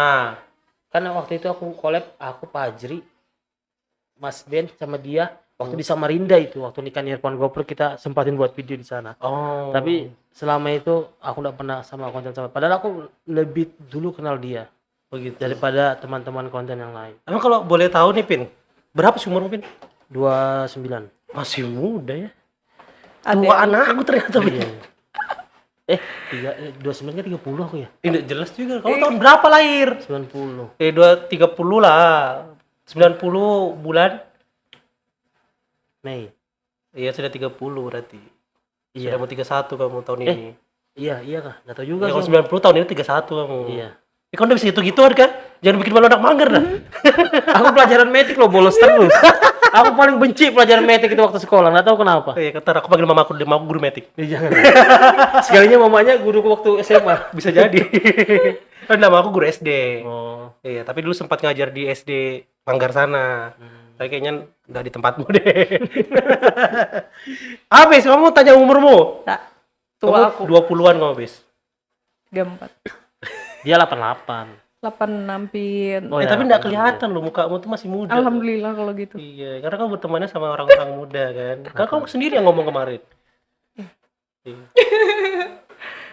Karena waktu itu aku collab, aku Pajri, Mas Ben sama dia waktu di Samarinda itu, waktu nikah Irfan GoPro kita sempatin buat video di sana. Tapi selama itu aku enggak pernah sama konten sama. Padahal aku lebih dulu kenal dia Begitu. daripada teman-teman konten yang lain. Emang kalau boleh tahu nih Pin, berapa sih umurmu Pin? 29. Masih muda ya. Ada Tua anak aku ternyata Pin. 29 kan 30 aku ya? Ini jelas juga. Kamu tahun berapa lahir? 90. 30 lah. 90 bulan. Mei. Iya sudah 30 berarti. Iya. Sudah mau 31 kamu tahun ini. Iya kah? Enggak tahu juga Ya, sih. kalau 90 tahun ini 31 kamu. Iya. Kamu udah bisa hitung-hituan kan? Jangan bikin malu anak manggar dah. Aku pelajaran metik loh, bolos terus. Aku paling benci pelajaran metik itu waktu sekolah, nggak tahu kenapa. Iya, kata aku panggil mamaku guru metik. Jangan. Sekalinya mamanya guruku waktu SMA. Bisa jadi. Kan nama aku guru SD. Oh. Iya, tapi dulu sempat ngajar di SD Manggar sana. Tapi kayaknya nggak di tempatmu deh. Abis, kamu tanya umurmu? Tak. Tua aku. 20-an kamu, Abis. 34. Dia 88. 86 Pin. Oh, ya, tapi nggak kelihatan loh, mukamu tuh masih muda. Alhamdulillah kalau gitu. Iya, karena kamu bertemannya sama orang-orang muda kan. Karena kamu sendiri yang ngomong kemarin.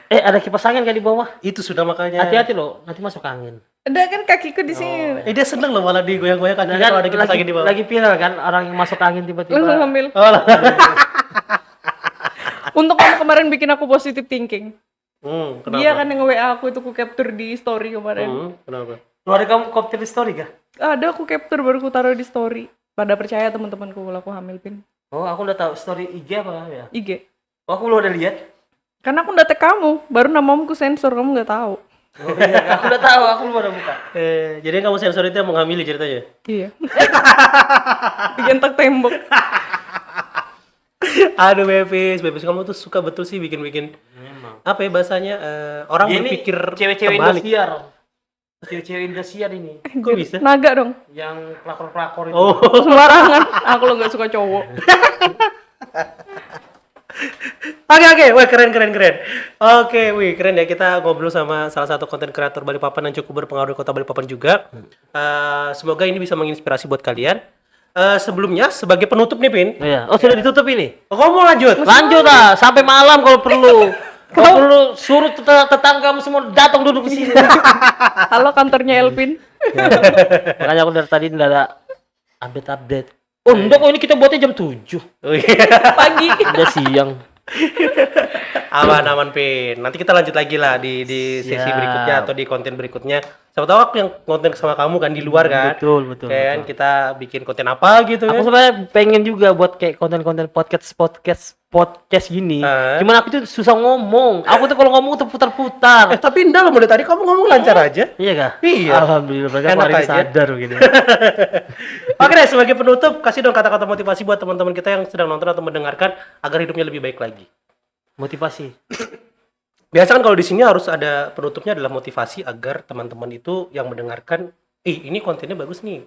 Ada kipas angin kan di bawah? Itu sudah makanya. Hati-hati loh, nanti masuk angin. Udah kan kakiku di sini. Dia seneng loh malah digoyang-goyang kan. Kalau ada kipas angin di bawah. Lagi viral kan orang yang masuk angin tiba-tiba. Langsung ambil. Untuk kamu kemarin bikin aku positive thinking. Kenapa? Dia kan yang nge-WA aku itu aku capture di story kemarin. Kenapa? Lu ada kamu kopter di story kah? Ada aku capture baru aku taruh di story. Pada percaya teman-temanku kalau aku hamil Pin. Oh, aku udah tahu story IG apa ya? IG. Oh, aku belum udah lihat. Karena aku udah tag kamu, baru namamu ku sensor, kamu nggak tahu. Oh iya, aku udah tahu, aku belum ada buka. Jadi kamu sensor itu yang menghamili ceritanya? Iya. Digentak tembok. Aduh Bebis kamu tuh suka betul sih bikin-bikin apa ya bahasanya orang Dia ini berpikir cewek-cewek terbalik. Indosiar. Cewek-cewek Indosiar ini. Kok bisa? Naga dong. Yang pelakor-pelakor itu. Oh, Sembarangan. Aku lo nggak suka cowok. Oke, wah keren. Oke, wih keren ya, kita ngobrol sama salah satu konten kreator Balikpapan yang cukup berpengaruh di kota Balikpapan juga. Semoga ini bisa menginspirasi buat kalian. Sebelumnya sebagai penutup nih Pin. Iya. Oh, sudah ditutup ini. Oh, kamu mau lanjut? Lanjut ah, sampai malam kalau perlu. Kalau perlu suruh tetanggamu semua datang duduk di sini. Halo kantornya Elvin. Makanya aku dari tadi enggak ada update. Oh, enggak kok, ini kita buatnya jam 7. Oh, iya. Pagi. Udah siang. Aman Pin. Nanti kita lanjut lagi lah di sesi Siap. berikutnya atau di konten berikutnya. Siapa tahu aku yang konten sama kamu kan di luar kan. Betul. Kan kita bikin konten apa gitu Aku kan. sebenarnya pengen juga buat kayak konten-konten podcast gini. Cuman aku tuh susah ngomong. Aku tuh kalau ngomong tuh putar-putar. Tapi enggak loh, mulai tadi kamu ngomong lancar aja. Iya kah? Iya. Alhamdulillah, berarti aku Enak hari ini aja. sadar begini. Oke deh, sebagai penutup kasih dong kata-kata motivasi buat teman-teman kita yang sedang nonton atau mendengarkan agar hidupnya lebih baik lagi. Motivasi. Biasa kan kalau di sini harus ada penutupnya adalah motivasi agar teman-teman itu yang mendengarkan, ini kontennya bagus nih.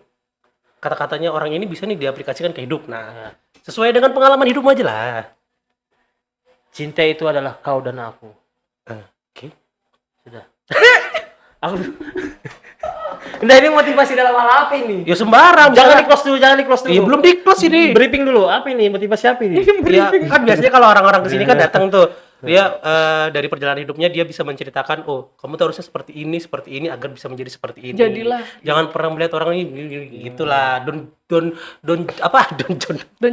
Kata-katanya orang ini bisa nih diaplikasikan ke hidup. Nah, sesuai dengan pengalaman hidup aja lah. Cinta itu adalah kau dan aku. Oke. Sudah. Aku Nah, ini motivasi dalam hal apa ini? Ya sembarang. Jangan misalnya- di-close dulu, jangan di-close dulu. Iya, belum di-close ini. Briefing dulu. Apa ini? Motivasi apa ini? Ya, kan biasanya kalau orang-orang kesini kan datang tuh, dia dari perjalanan hidupnya dia bisa menceritakan, oh kamu tuh harusnya seperti ini agar bisa menjadi seperti ini. Jadilah. Jangan pernah melihat orang ini gitulah. Don't Don't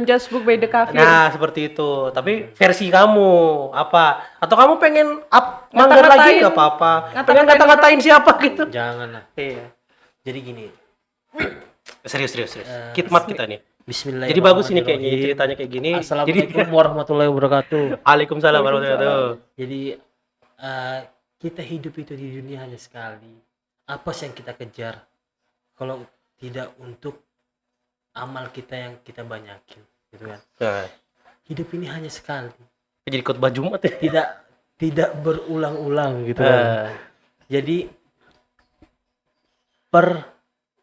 just book by the cover. Nah, seperti itu. Tapi versi kamu apa? Atau kamu pengen manggar lagi Ngata-ngatain. nggak apa-apa? Ngata-ngatain Pengen ngata-ngatain siapa gitu? Janganlah. Iya. Jadi gini. Serius. Khidmat kita nih. Bismillahirrahmanirrahim. Jadi bagus ini kayaknya ceritanya kayak gini. Jadi Assalamualaikum warahmatullahi wabarakatuh. Waalaikumsalam warahmatullahi wabarakatuh. Jadi kita hidup itu di dunia hanya sekali. Apa sih yang kita kejar? Kalau tidak untuk amal kita yang kita banyakin, gitu kan? Nah, Hidup ini hanya sekali. jadi khotbah Jumat ya. Tidak berulang-ulang gitu Eh. kan. Jadi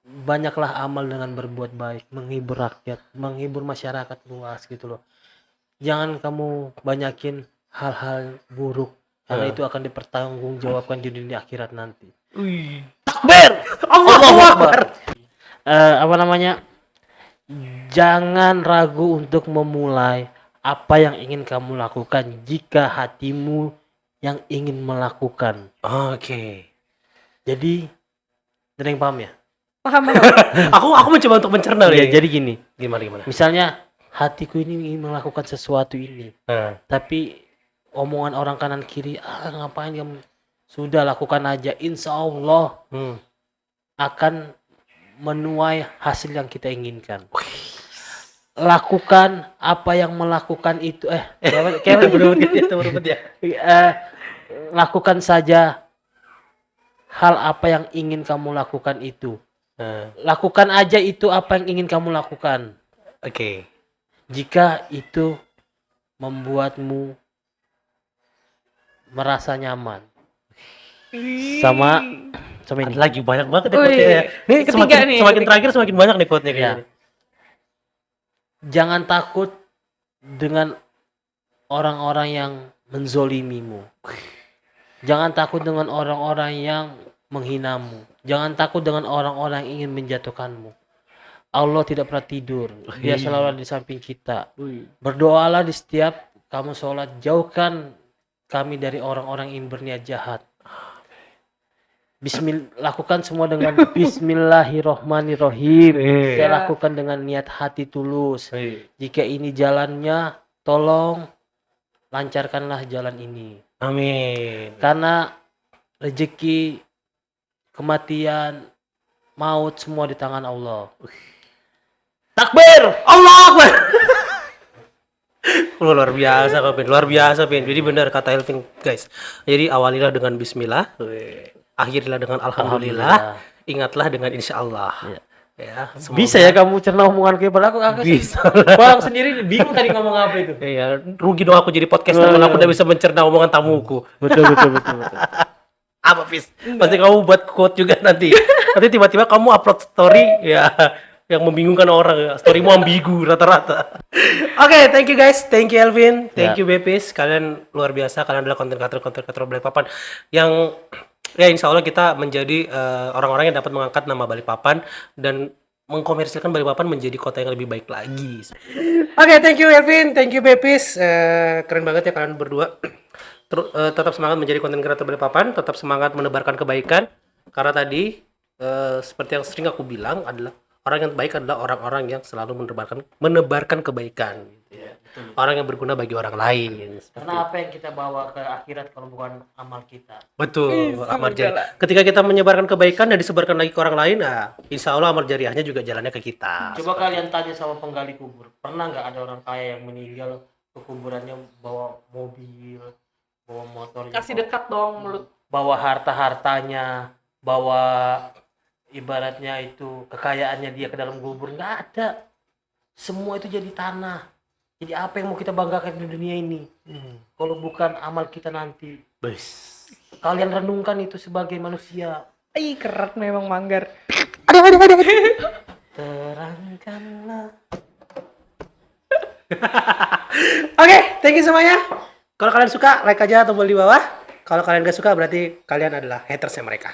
banyaklah amal dengan berbuat baik, menghibur rakyat, menghibur masyarakat luas gitu loh. Jangan kamu banyakin hal-hal buruk karena itu akan dipertanggungjawabkan di dunia akhirat nanti. Takbir! Allahu Akbar. Apa namanya? Jangan ragu untuk memulai apa yang ingin kamu lakukan jika hatimu yang ingin melakukan. Oke. Jadi, ada yang paham ya? Paham. Aku mencoba untuk mencerna Iya, nih. jadi gini. Gimana? Misalnya, hatiku ini ingin melakukan sesuatu ini, Nah, tapi omongan orang kanan kiri, ngapain kamu? Sudah lakukan aja, insya Allah akan menuai hasil yang kita inginkan. Lakukan apa yang melakukan itu, kayak berbeda ya. lakukan saja hal apa yang ingin kamu lakukan itu. Nah, Lakukan aja itu apa yang ingin kamu lakukan. oke. Jika itu membuatmu merasa nyaman sama ini. Lagi banyak banget ya Wih, quote-nya ya. Ini ketiga nih, semakin ketiga. terakhir semakin banyak nih quote-nya Ya. kayaknya. Jangan takut dengan orang-orang yang menzolimimu. Jangan takut dengan orang-orang yang menghinamu. Jangan takut dengan orang-orang yang ingin menjatuhkanmu. Allah tidak pernah tidur. Dia selalu ada di samping kita. Berdoalah di setiap kamu sholat. Jauhkan kami dari orang-orang yang ingin berniat jahat. Lakukan semua dengan Bismillahirrohmanirrohim. Saya lakukan dengan niat hati tulus. Jika ini jalannya, tolong lancarkanlah jalan ini. Amin. Karena rezeki, kematian, maut semua di tangan Allah. Takbir! Allah Akbar. Luar biasa Pin, luar biasa Pin. Jadi benar kata Elvin guys. Jadi awalilah dengan bismillah, akhirilah dengan alhamdulillah, ingatlah dengan insyaallah. Ya, semoga- Bisa ya kamu cerna omongan kayak pada aku Bisa. Orang sendiri bingung tadi ngomong apa itu. Iya, rugi dong aku jadi podcaster kalau aku udah bisa mencerna omongan tamuku. Betul. Apa Fis? Pasti kamu buat quote juga nanti. Nanti tiba-tiba kamu upload story ya yang membingungkan orang ya. Storymu ambigu rata-rata. Oke, thank you guys. Thank you Elvin. Thank you Bepis. Kalian luar biasa. Kalian adalah konten kreator Balikpapan yang ya insya Allah kita menjadi orang-orang yang dapat mengangkat nama Balikpapan dan mengkomersilkan Balikpapan menjadi kota yang lebih baik lagi. Oke, thank you Elvin, thank you Bepis. Keren banget ya kalian berdua. Tetap semangat menjadi konten kreator Balikpapan, tetap semangat menebarkan kebaikan. Karena tadi seperti yang sering aku bilang adalah orang yang baik adalah orang-orang yang selalu menebarkan kebaikan. Gitu ya. Orang yang berguna bagi orang lain. Karena apa yang kita bawa ke akhirat kalau bukan amal kita. Betul, amal jariah. Ketika kita menyebarkan kebaikan dan disebarkan lagi ke orang lain, nah, insya Allah amal jariahnya juga jalannya ke kita. Coba kalian tanya sama penggali kubur, pernah nggak ada orang kaya yang meninggal ke kuburannya bawa mobil, bawa motor, Kasih dekat dong mulut. bawa harta-hartanya, bawa ibaratnya itu kekayaannya dia ke dalam kubur? Nggak ada. Semua itu jadi tanah. Jadi apa yang mau kita banggakan di dunia ini? Kalau bukan amal kita nanti. Bes. Kalian renungkan itu sebagai manusia. Ih, keren memang Manggar. Ada. Terangkanlah. Oke, thank you semuanya. Kalau kalian suka, like aja tombol di bawah. Kalau kalian gak suka, berarti kalian adalah hatersnya mereka.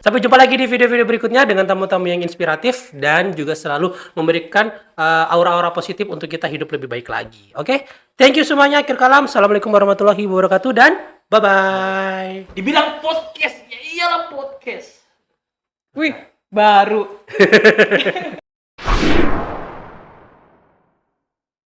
Sampai jumpa lagi di video-video berikutnya dengan tamu-tamu yang inspiratif dan juga selalu memberikan aura-aura positif untuk kita hidup lebih baik lagi. Oke? Thank you semuanya. Akhir kalam. Assalamualaikum warahmatullahi wabarakatuh dan bye-bye. Dibilang podcast, ya iyalah podcast. Wih, baru.